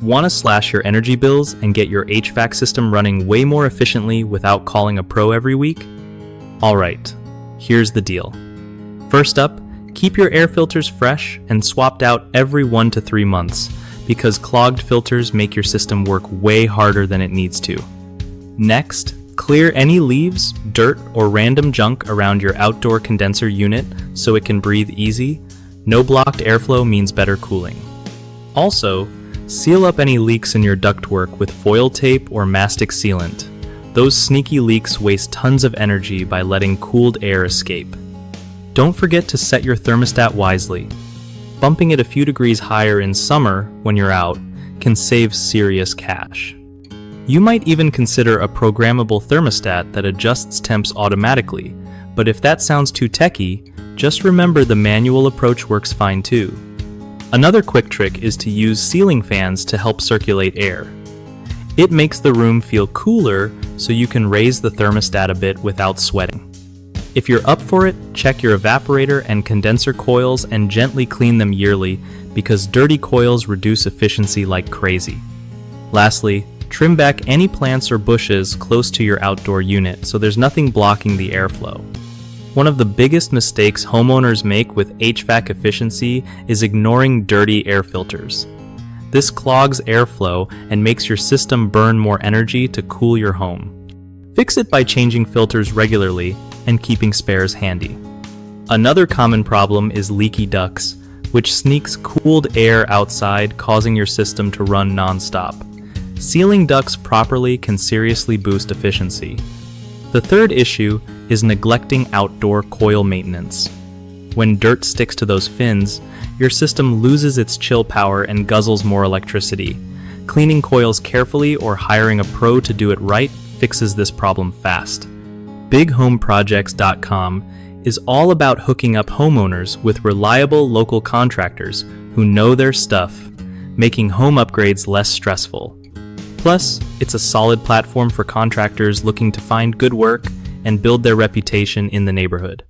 Want to slash your energy bills and get your HVAC system running way more efficiently without calling a pro every week? Alright, here's the deal. First up, keep your air filters fresh and swapped out every 1 to 3 months, because clogged filters make your system work way harder than it needs to. Next, clear any leaves, dirt, or random junk around your outdoor condenser unit so it can breathe easy. No blocked airflow means better cooling. Also, seal up any leaks in your ductwork with foil tape or mastic sealant. Those sneaky leaks waste tons of energy by letting cooled air escape. Don't forget to set your thermostat wisely. Bumping it a few degrees higher in summer when you're out can save serious cash. You might even consider a programmable thermostat that adjusts temps automatically, but if that sounds too techy, just remember the manual approach works fine too. Another quick trick is to use ceiling fans to help circulate air. It makes the room feel cooler so you can raise the thermostat a bit without sweating. If you're up for it, check your evaporator and condenser coils and gently clean them yearly, because dirty coils reduce efficiency like crazy. Lastly, trim back any plants or bushes close to your outdoor unit so there's nothing blocking the airflow. One of the biggest mistakes homeowners make with HVAC efficiency is ignoring dirty air filters. This clogs airflow and makes your system burn more energy to cool your home. Fix it by changing filters regularly and keeping spares handy. Another common problem is leaky ducts, which sneaks cooled air outside, causing your system to run non-stop. Sealing ducts properly can seriously boost efficiency. The third issue is neglecting outdoor coil maintenance. When dirt sticks to those fins, your system loses its chill power and guzzles more electricity. Cleaning coils carefully or hiring a pro to do it right fixes this problem fast. BigHomeProjects.com is all about hooking up homeowners with reliable local contractors who know their stuff, making home upgrades less stressful. Plus, it's a solid platform for contractors looking to find good work and build their reputation in the neighborhood.